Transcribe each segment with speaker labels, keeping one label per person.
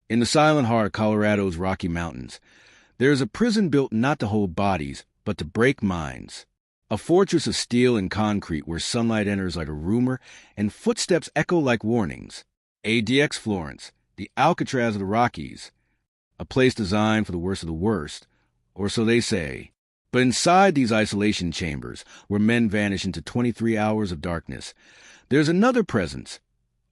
Speaker 1: In the silent heart of Colorado's Rocky Mountains, there is a prison built not to hold bodies, but to break minds. A fortress of steel and concrete where sunlight enters like a rumor and footsteps echo like warnings. ADX Florence, the Alcatraz of the Rockies. A place designed for the worst of the worst, or so they say. But inside these isolation chambers, where men vanish into 23 hours of darkness, there's another presence,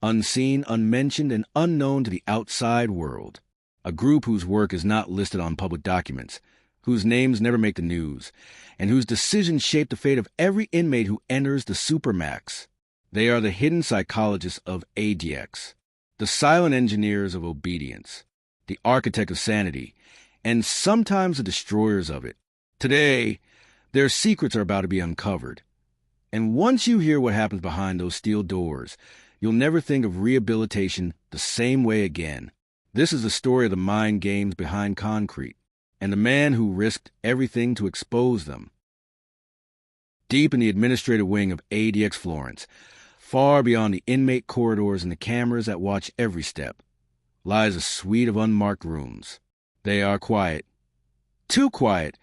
Speaker 1: unseen, unmentioned, and unknown to the outside world. A group whose work is not listed on public documents, whose names never make the news, and whose decisions shape the fate of every inmate who enters the Supermax. They are the hidden psychologists of ADX, the silent engineers of obedience, the architect of sanity, and sometimes the destroyers of it. Today, their secrets are about to be uncovered. And once you hear what happens behind those steel doors, you'll never think of rehabilitation the same way again. This is the story of the mind games behind concrete, and the man who risked everything to expose them. Deep in the administrative wing of ADX Florence, far beyond the inmate corridors and the cameras that watch every step, lies a suite of unmarked rooms. They are quiet. Too quiet.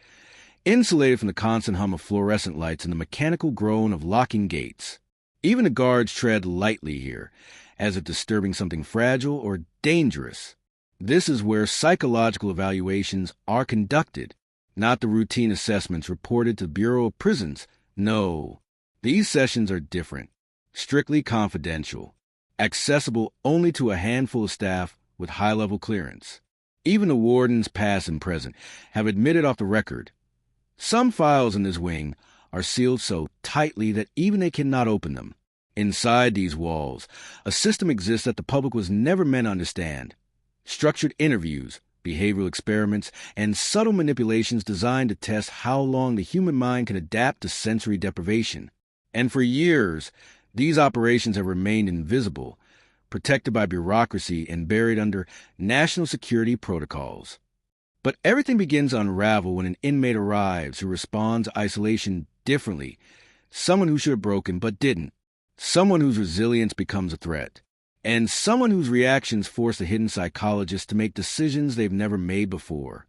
Speaker 1: Insulated from the constant hum of fluorescent lights and the mechanical groan of locking gates. Even the guards tread lightly here, as if disturbing something fragile or dangerous. This is where psychological evaluations are conducted, not the routine assessments reported to the Bureau of Prisons. No, these sessions are different, strictly confidential, accessible only to a handful of staff with high-level clearance. Even the wardens, past and present, have admitted off the record. Some files in this wing are sealed so tightly that even they cannot open them. Inside these walls, a system exists that the public was never meant to understand. Structured interviews, behavioral experiments, and subtle manipulations designed to test how long the human mind can adapt to sensory deprivation. And for years, these operations have remained invisible, protected by bureaucracy and buried under national security protocols. But everything begins to unravel when an inmate arrives who responds to isolation differently. Someone who should have broken but didn't. Someone whose resilience becomes a threat. And someone whose reactions force the hidden psychologists to make decisions they've never made before.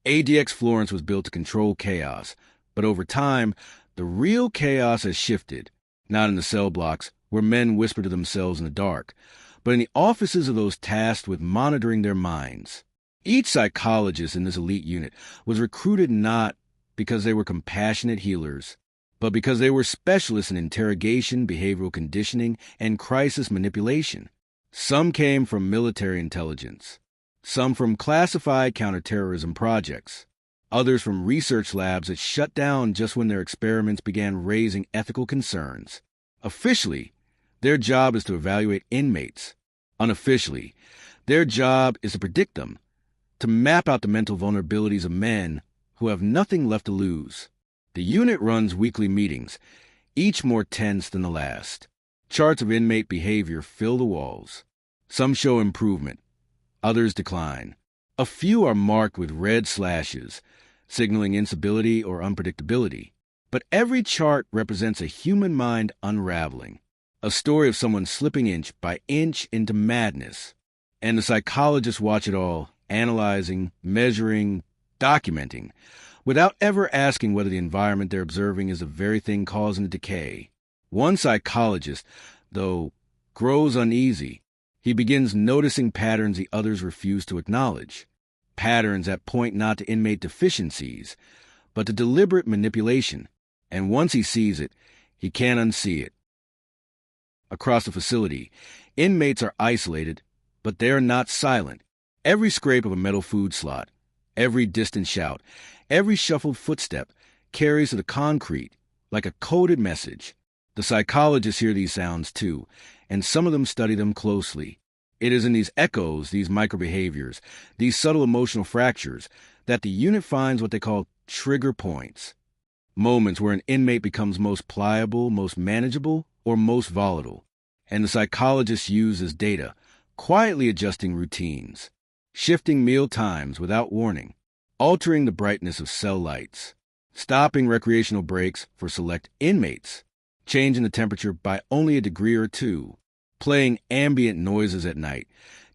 Speaker 1: ADX Florence was built to control chaos, but over time, the real chaos has shifted. Not in the cell blocks, where men whisper to themselves in the dark, but in the offices of those tasked with monitoring their minds. Each psychologist in this elite unit was recruited not because they were compassionate healers, but because they were specialists in interrogation, behavioral conditioning, and crisis manipulation. Some came from military intelligence, some from classified counterterrorism projects, others from research labs that shut down just when their experiments began raising ethical concerns. Officially, their job is to evaluate inmates. Unofficially, their job is to predict them, to map out the mental vulnerabilities of men who have nothing left to lose. The unit runs weekly meetings, each more tense than the last. Charts of inmate behavior fill the walls. Some show improvement, others decline. A few are marked with red slashes, signaling instability or unpredictability. But every chart represents a human mind unraveling, a story of someone slipping inch by inch into madness. And the psychologists watch it all, analyzing, measuring, documenting, without ever asking whether the environment they're observing is the very thing causing the decay. One psychologist, though, grows uneasy. He begins noticing patterns the others refuse to acknowledge, patterns that point not to inmate deficiencies, but to deliberate manipulation. And once he sees it, he can't unsee it. Across the facility, inmates are isolated, but they are not silent. Every scrape of a metal food slot, every distant shout, every shuffled footstep carries to the concrete like a coded message. The psychologists hear these sounds too, and some of them study them closely. It is in these echoes, these microbehaviors, these subtle emotional fractures, that the unit finds what they call trigger points. Moments where an inmate becomes most pliable, most manageable, or most volatile. And the psychologists use as data, quietly adjusting routines, shifting meal times without warning, altering the brightness of cell lights, stopping recreational breaks for select inmates, changing the temperature by only a degree or two, playing ambient noises at night,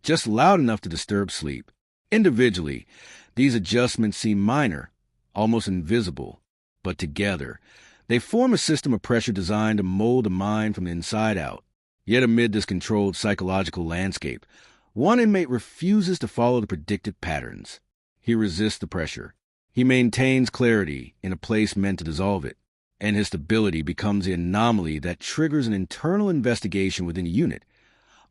Speaker 1: just loud enough to disturb sleep. Individually, these adjustments seem minor, almost invisible, but together, they form a system of pressure designed to mold the mind from the inside out. Yet amid this controlled psychological landscape, one inmate refuses to follow the predicted patterns. He resists the pressure. He maintains clarity in a place meant to dissolve it, and his stability becomes the anomaly that triggers an internal investigation within the unit,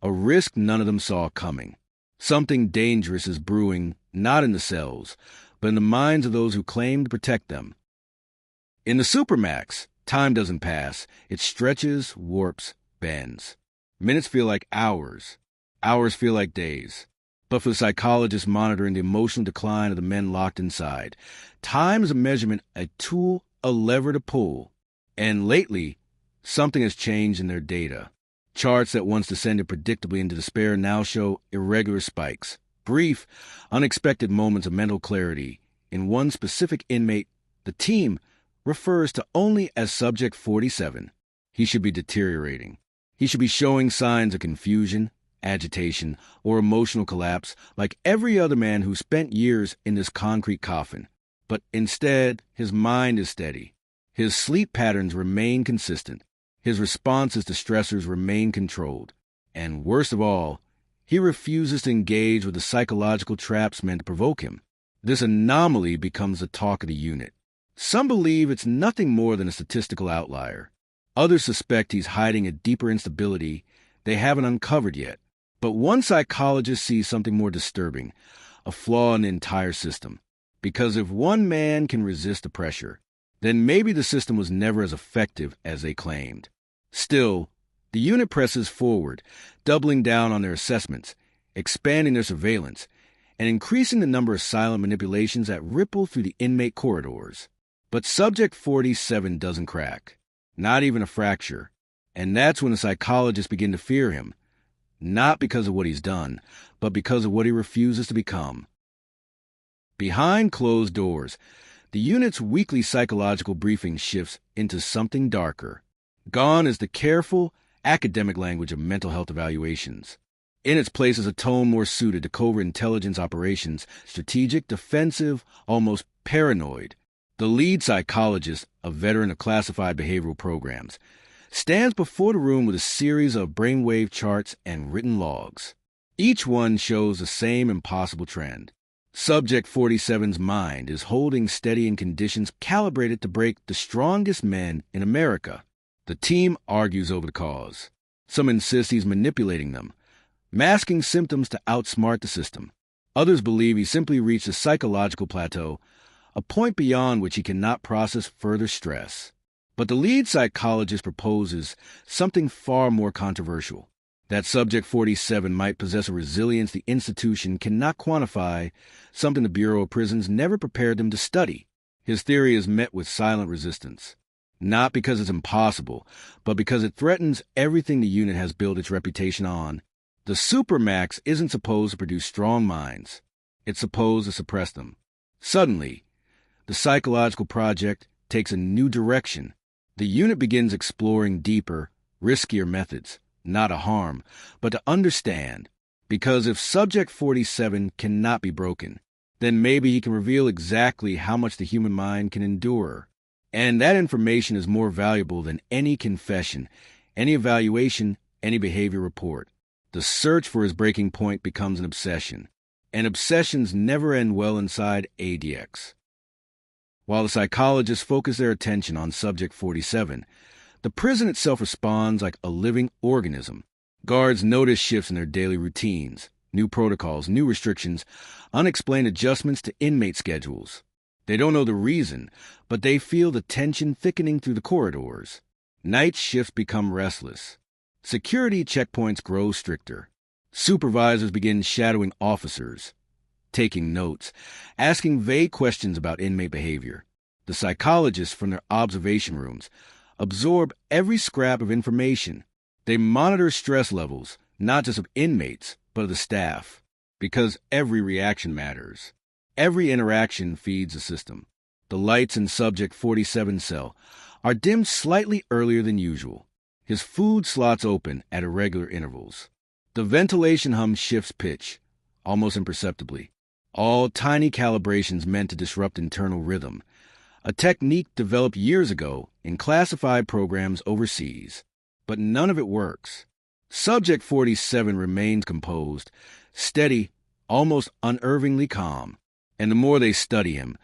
Speaker 1: a risk none of them saw coming. Something dangerous is brewing, not in the cells, but in the minds of those who claim to protect them. In the Supermax, time doesn't pass. It stretches, warps, bends. Minutes feel like hours. Hours feel like days. But for the psychologists monitoring the emotional decline of the men locked inside, time is a measurement, a tool, a lever to pull. And lately, something has changed in their data. Charts that once descended predictably into despair now show irregular spikes, brief, unexpected moments of mental clarity. In one specific inmate, the team refers to only as Subject 47. He should be deteriorating. He should be showing signs of confusion, agitation, or emotional collapse like every other man who spent years in this concrete coffin. But instead, his mind is steady. His sleep patterns remain consistent. His responses to stressors remain controlled. And worst of all, he refuses to engage with the psychological traps meant to provoke him. This anomaly becomes the talk of the unit. Some believe it's nothing more than a statistical outlier. Others suspect he's hiding a deeper instability they haven't uncovered yet. But one psychologist sees something more disturbing, a flaw in the entire system. Because if one man can resist the pressure, then maybe the system was never as effective as they claimed. Still, the unit presses forward, doubling down on their assessments, expanding their surveillance, and increasing the number of silent manipulations that ripple through the inmate corridors. But Subject 47 doesn't crack, not even a fracture. And that's when the psychologists begin to fear him, not because of what he's done, but because of what he refuses to become. Behind closed doors, the unit's weekly psychological briefing shifts into something darker. Gone is the careful, academic language of mental health evaluations. In its place is a tone more suited to covert intelligence operations, strategic, defensive, almost paranoid. The lead psychologist, a veteran of classified behavioral programs, stands before the room with a series of brainwave charts and written logs. Each one shows the same impossible trend. Subject 47's mind is holding steady in conditions calibrated to break the strongest men in America. The team argues over the cause. Some insist he's manipulating them, masking symptoms to outsmart the system. Others believe he simply reached a psychological plateau, a point beyond which he cannot process further stress. But the lead psychologist proposes something far more controversial, that Subject 47 might possess a resilience the institution cannot quantify, something the Bureau of Prisons never prepared them to study. His theory is met with silent resistance, not because it's impossible, but because it threatens everything the unit has built its reputation on. The Supermax isn't supposed to produce strong minds. It's supposed to suppress them. Suddenly, the psychological project takes a new direction. The unit begins exploring deeper, riskier methods, not to harm, but to understand. Because if Subject 47 cannot be broken, then maybe he can reveal exactly how much the human mind can endure. And that information is more valuable than any confession, any evaluation, any behavior report. The search for his breaking point becomes an obsession. And obsessions never end well inside ADX. While the psychologists focus their attention on Subject 47, the prison itself responds like a living organism. Guards notice shifts in their daily routines, new protocols, new restrictions, unexplained adjustments to inmate schedules. They don't know the reason, but they feel the tension thickening through the corridors. Night shifts become restless. Security checkpoints grow stricter. Supervisors begin shadowing officers, taking notes, asking vague questions about inmate behavior. The psychologists from their observation rooms absorb every scrap of information. They monitor stress levels, not just of inmates, but of the staff, because every reaction matters. Every interaction feeds the system. The lights in Subject 47's cell are dimmed slightly earlier than usual. His food slots open at irregular intervals. The ventilation hum shifts pitch, almost imperceptibly. All tiny calibrations meant to disrupt internal rhythm, a technique developed years ago in classified programs overseas. But none of it works. Subject 47 remains composed, steady, almost unnervingly calm. And the more they study him,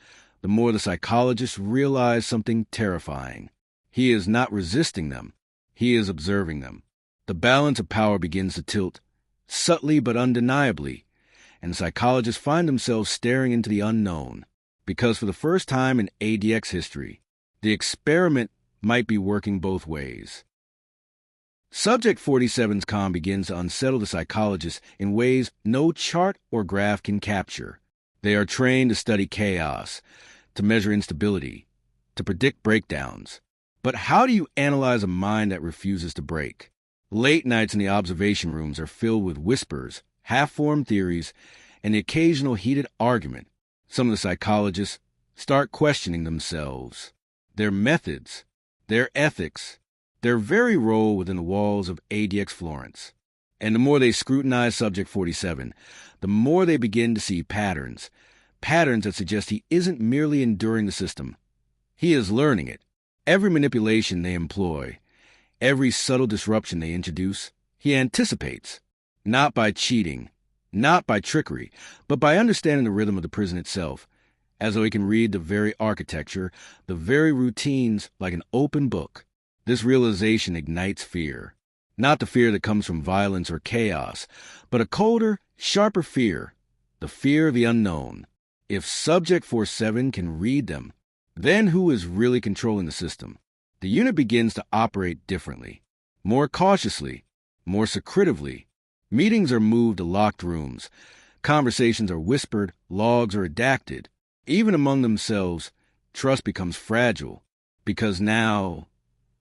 Speaker 1: the more the psychologists realize something terrifying. He is not resisting them. He is observing them. The balance of power begins to tilt, subtly but undeniably, and psychologists find themselves staring into the unknown, because for the first time in ADX history, the experiment might be working both ways. Subject 47's calm begins to unsettle the psychologists in ways no chart or graph can capture. They are trained to study chaos, to measure instability, to predict breakdowns. But how do you analyze a mind that refuses to break? Late nights in the observation rooms are filled with whispers, half-formed theories, and the occasional heated argument. Some of the psychologists start questioning themselves, their methods, their ethics, their very role within the walls of ADX Florence. And the more they scrutinize Subject 47, the more they begin to see patterns that suggest he isn't merely enduring the system. He is learning it. Every manipulation they employ, every subtle disruption they introduce, he anticipates, not by cheating, not by trickery, but by understanding the rhythm of the prison itself, as though he can read the very architecture, the very routines like an open book. This realization ignites fear, not the fear that comes from violence or chaos, but a colder, sharper fear, the fear of the unknown. If Subject 47 can read them, then who is really controlling the system? The unit begins to operate differently, more cautiously, more secretively. Meetings are moved to locked rooms. Conversations are whispered, logs are redacted. Even among themselves, trust becomes fragile, because now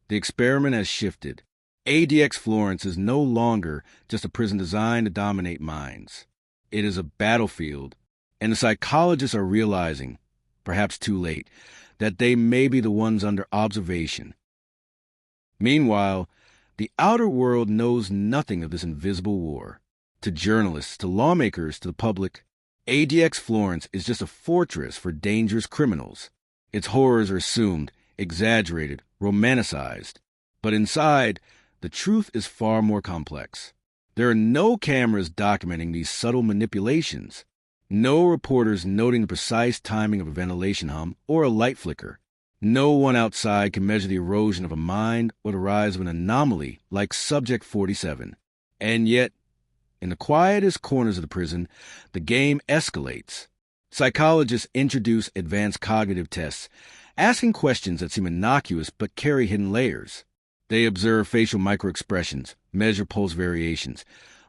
Speaker 1: the experiment has shifted. ADX Florence is no longer just a prison designed to dominate minds. It is a battlefield, and the psychologists are realizing, perhaps too late, that they may be the ones under observation. Meanwhile, the outer world knows nothing of this invisible war. To journalists, to lawmakers, to the public, ADX Florence is just a fortress for dangerous criminals. Its horrors are assumed, exaggerated, romanticized. But inside, the truth is far more complex. There are no cameras documenting these subtle manipulations, no reporters noting the precise timing of a ventilation hum or a light flicker. No one outside can measure the erosion of a mind or the rise of an anomaly like Subject 47. And yet, in the quietest corners of the prison, the game escalates. Psychologists introduce advanced cognitive tests, asking questions that seem innocuous but carry hidden layers. They observe facial microexpressions, measure pulse variations,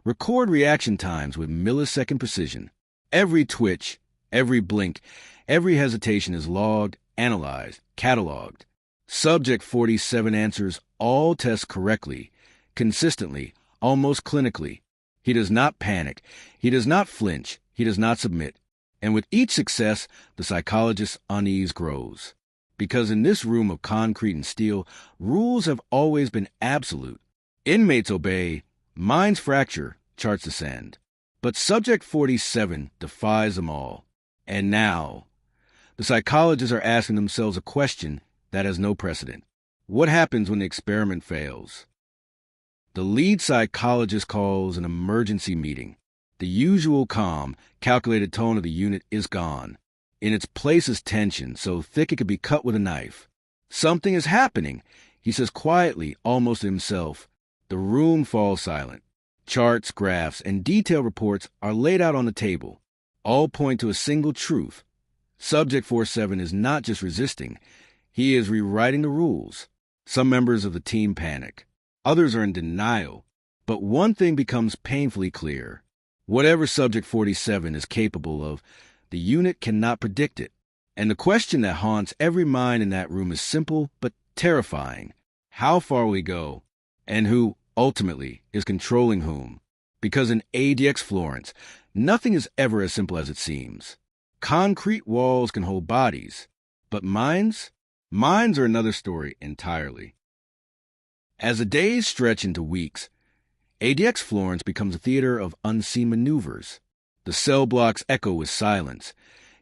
Speaker 1: record reaction times with millisecond precision. Every twitch, every blink, every hesitation is logged, analyzed, cataloged. Subject 47 answers all tests correctly, consistently, almost clinically. He does not panic. He does not flinch. He does not submit. And with each success, the psychologist's unease grows. Because in this room of concrete and steel, rules have always been absolute. Inmates obey, minds fracture, charts descend. But Subject 47 defies them all. And now, the psychologists are asking themselves a question that has no precedent. What happens when the experiment fails? The lead psychologist calls an emergency meeting. The usual calm, calculated tone of the unit is gone. In its place is tension, so thick it could be cut with a knife. Something is happening, he says quietly, almost to himself. The room falls silent. Charts, graphs, and detailed reports are laid out on the table. All point to a single truth. Subject 47 is not just resisting, he is rewriting the rules. Some members of the team panic. Others are in denial. But one thing becomes painfully clear. Whatever Subject 47 is capable of, the unit cannot predict it. And the question that haunts every mind in that room is simple but terrifying. How far will we go? And who, ultimately, is controlling whom? Because in ADX Florence, nothing is ever as simple as it seems. Concrete walls can hold bodies, but minds? Minds are another story entirely. As the days stretch into weeks, ADX Florence becomes a theater of unseen maneuvers. The cell blocks echo with silence,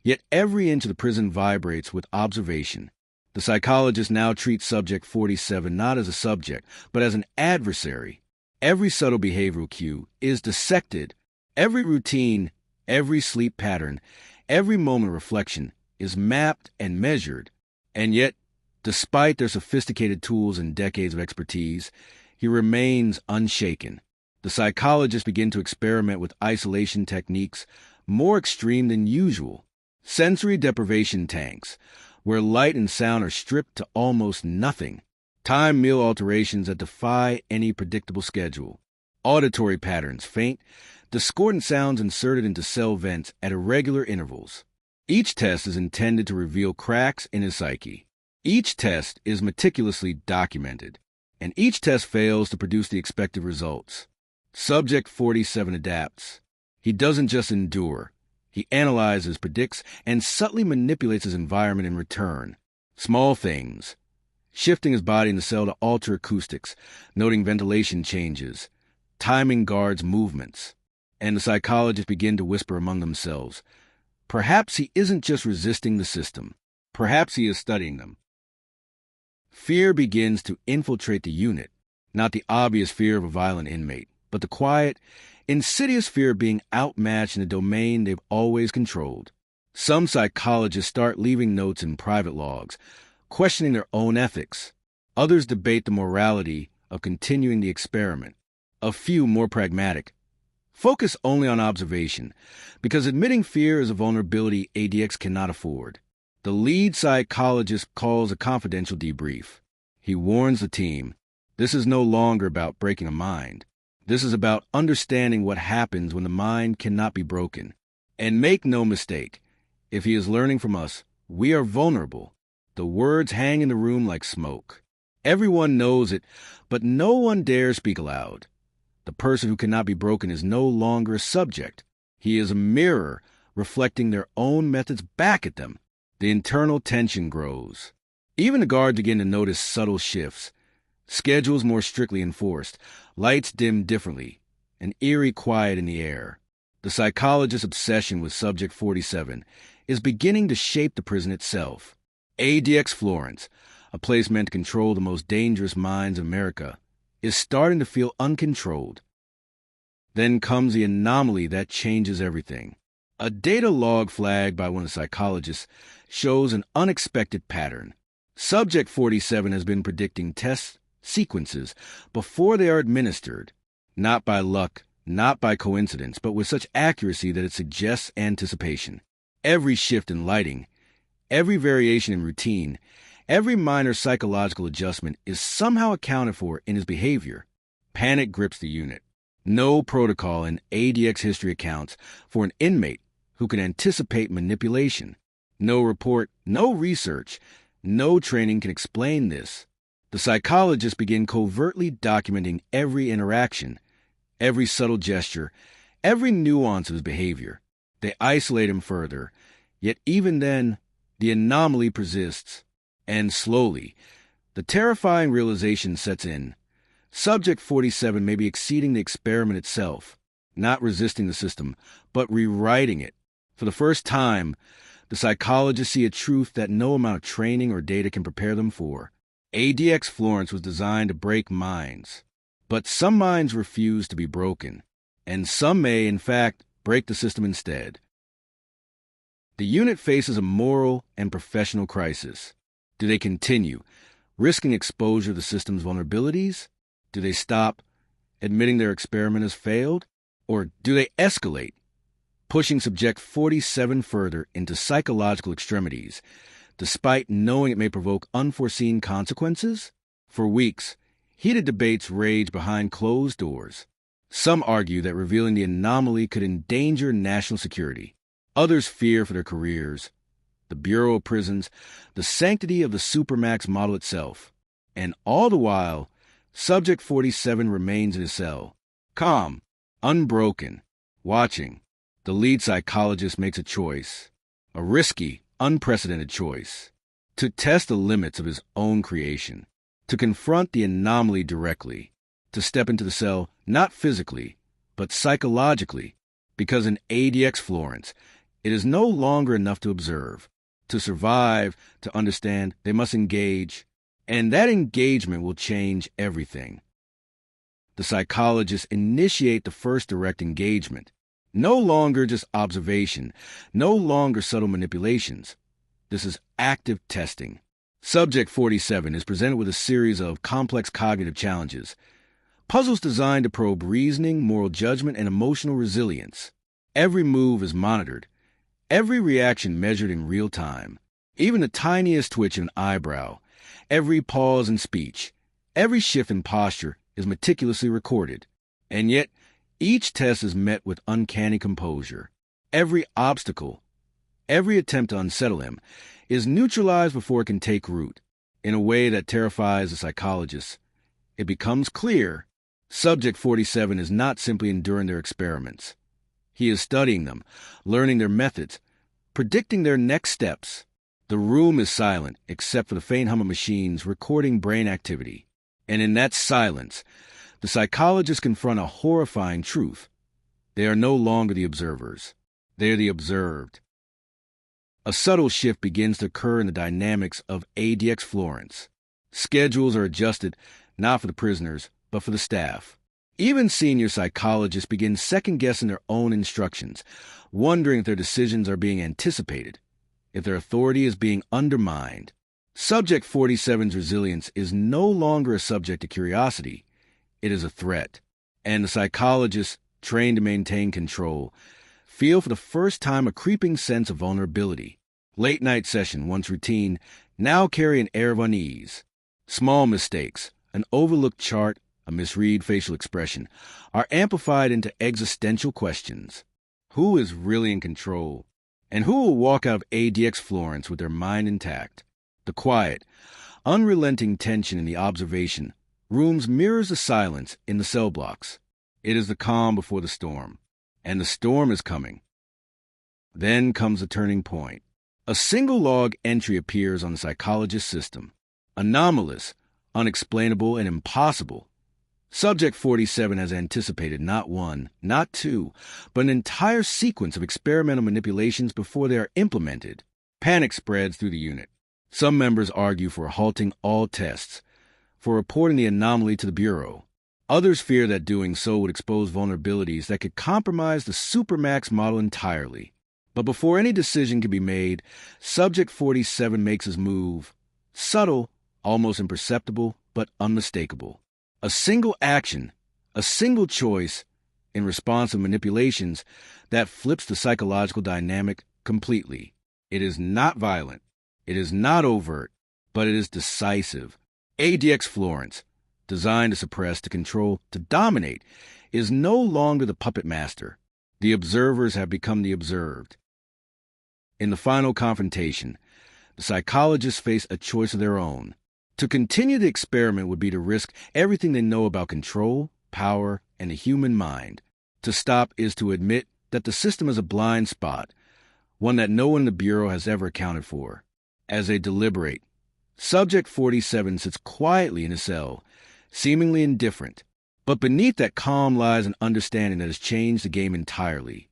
Speaker 1: yet every inch of the prison vibrates with observation. The psychologist now treats Subject 47 not as a subject, but as an adversary. Every subtle behavioral cue is dissected. Every routine, every sleep pattern, every moment of reflection is mapped and measured. And yet, despite their sophisticated tools and decades of expertise, he remains unshaken. The psychologists begin to experiment with isolation techniques more extreme than usual. Sensory deprivation tanks, where light and sound are stripped to almost nothing. Time meal alterations that defy any predictable schedule. Auditory patterns, faint, discordant sounds inserted into cell vents at irregular intervals. Each test is intended to reveal cracks in his psyche. Each test is meticulously documented, and each test fails to produce the expected results. Subject 47 adapts. He doesn't just endure. He analyzes, predicts, and subtly manipulates his environment in return. Small things. Shifting his body in the cell to alter acoustics, noting ventilation changes, timing guards' movements. And the psychologists begin to whisper among themselves. Perhaps he isn't just resisting the system. Perhaps he is studying them. Fear begins to infiltrate the unit, not the obvious fear of a violent inmate, but the quiet, insidious fear of being outmatched in a domain they've always controlled. Some psychologists start leaving notes in private logs, questioning their own ethics. Others debate the morality of continuing the experiment. A few, more pragmatic, focus only on observation, because admitting fear is a vulnerability ADX cannot afford. The lead psychologist calls a confidential debrief. He warns the team, this is no longer about breaking a mind. This is about understanding what happens when the mind cannot be broken. And make no mistake, if he is learning from us, we are vulnerable. The words hang in the room like smoke. Everyone knows it, but no one dares speak aloud. The person who cannot be broken is no longer a subject. He is a mirror reflecting their own methods back at them. The internal tension grows. Even the guards begin to notice subtle shifts. Schedules more strictly enforced, lights dimmed differently, an eerie quiet in the air. The psychologist's obsession with Subject 47 is beginning to shape the prison itself. ADX Florence, a place meant to control the most dangerous minds of America, is starting to feel uncontrolled. Then comes the anomaly that changes everything. A data log flagged by one of the psychologists shows an unexpected pattern. Subject 47 has been predicting test sequences before they are administered, not by luck, not by coincidence, but with such accuracy that it suggests anticipation. Every shift in lighting, every variation in routine, every minor psychological adjustment is somehow accounted for in his behavior. Panic grips the unit. No protocol in ADX history accounts for an inmate who can anticipate manipulation. No report, no research, no training can explain this. The psychologists begin covertly documenting every interaction, every subtle gesture, every nuance of his behavior. They isolate him further, yet even then, the anomaly persists. And slowly, the terrifying realization sets in. Subject 47 may be exceeding the experiment itself, not resisting the system, but rewriting it. For the first time, the psychologists see a truth that no amount of training or data can prepare them for. ADX Florence was designed to break minds, but some minds refuse to be broken, and some may, in fact, break the system instead. The unit faces a moral and professional crisis. Do they continue, risking exposure to the system's vulnerabilities? Do they stop, admitting their experiment has failed? Or do they escalate, pushing Subject 47 further into psychological extremities, despite knowing it may provoke unforeseen consequences? For weeks, heated debates rage behind closed doors. Some argue that revealing the anomaly could endanger national security. Others fear for their careers, the Bureau of Prisons, the sanctity of the Supermax model itself. And all the while, Subject 47 remains in his cell, calm, unbroken, watching. The lead psychologist makes a choice, a risky, unprecedented choice, to test the limits of his own creation, to confront the anomaly directly, to step into the cell, not physically, but psychologically, because in ADX Florence, it is no longer enough to observe. To survive, to understand, they must engage, and that engagement will change everything. The psychologists initiate the first direct engagement. No longer just observation, no longer subtle manipulations. This is active testing. Subject 47 is presented with a series of complex cognitive challenges, puzzles designed to probe reasoning, moral judgment, and emotional resilience. Every move is monitored, every reaction measured in real time. Even the tiniest twitch of an eyebrow, every pause in speech, every shift in posture is meticulously recorded. And yet, each test is met with uncanny composure. Every obstacle, every attempt to unsettle him, is neutralized before it can take root. In a way that terrifies the psychologists, it becomes clear Subject 47 is not simply enduring their experiments. He is studying them, learning their methods, predicting their next steps. The room is silent, except for the faint hum of machines recording brain activity. And in that silence, the psychologists confront a horrifying truth. They are no longer the observers. They are the observed. A subtle shift begins to occur in the dynamics of ADX Florence. Schedules are adjusted not for the prisoners, but for the staff. Even senior psychologists begin second-guessing their own instructions, wondering if their decisions are being anticipated, if their authority is being undermined. Subject 47's resilience is no longer a subject of curiosity. It is a threat. And the psychologists, trained to maintain control, feel for the first time a creeping sense of vulnerability. Late-night session, once routine, now carry an air of unease. Small mistakes, an overlooked chart, a misread facial expression, are amplified into existential questions. Who is really in control? And who will walk out of ADX Florence with their mind intact? The quiet, unrelenting tension in the observation rooms mirrors the silence in the cell blocks. It is the calm before the storm. And the storm is coming. Then comes the turning point. A single log entry appears on the psychologist system. Anomalous, unexplainable, and impossible. Subject 47 has anticipated not one, not two, but an entire sequence of experimental manipulations before they are implemented. Panic spreads through the unit. Some members argue for halting all tests, for reporting the anomaly to the Bureau. Others fear that doing so would expose vulnerabilities that could compromise the Supermax model entirely. But before any decision can be made, Subject 47 makes his move. Subtle, almost imperceptible, but unmistakable. A single action, a single choice, in response to manipulations that flips the psychological dynamic completely. It is not violent. It is not overt, but it is decisive. ADX Florence, designed to suppress, to control, to dominate, is no longer the puppet master. The observers have become the observed. In the final confrontation, the psychologists face a choice of their own. To continue the experiment would be to risk everything they know about control, power, and the human mind. To stop is to admit that the system is a blind spot, one that no one in the Bureau has ever accounted for. As they deliberate, Subject 47 sits quietly in a cell, seemingly indifferent. But beneath that calm lies an understanding that has changed the game entirely.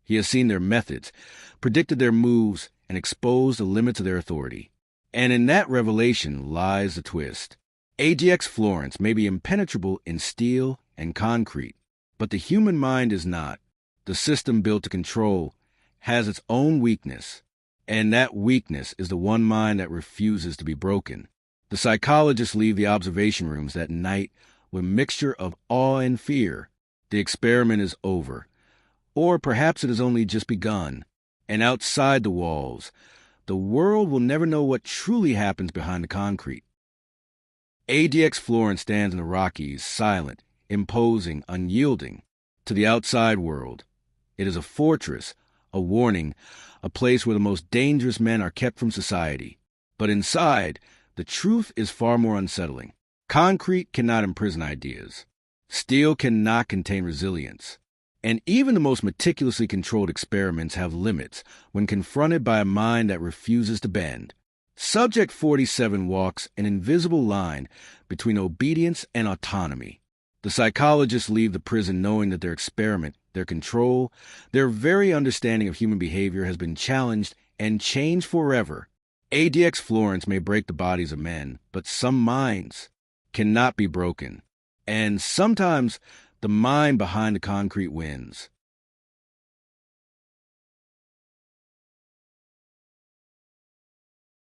Speaker 1: He has seen their methods, predicted their moves, and exposed the limits of their authority. And in that revelation lies the twist. ADX Florence may be impenetrable in steel and concrete, but the human mind is not. The system built to control has its own weakness, and that weakness is the one mind that refuses to be broken. The psychologists leave the observation rooms that night with a mixture of awe and fear. The experiment is over, or perhaps it has only just begun, and outside the walls, the world will never know what truly happens behind the concrete. ADX Florence stands in the Rockies, silent, imposing, unyielding. To the outside world, it is a fortress, a warning, a place where the most dangerous men are kept from society. But inside, the truth is far more unsettling. Concrete cannot imprison ideas. Steel cannot contain resilience. And even the most meticulously controlled experiments have limits when confronted by a mind that refuses to bend. Subject 47 walks an invisible line between obedience and autonomy. The psychologists leave the prison knowing that their experiment, their control, their very understanding of human behavior has been challenged and changed forever. ADX Florence may break the bodies of men, but some minds cannot be broken. And sometimes the mind behind the concrete wins.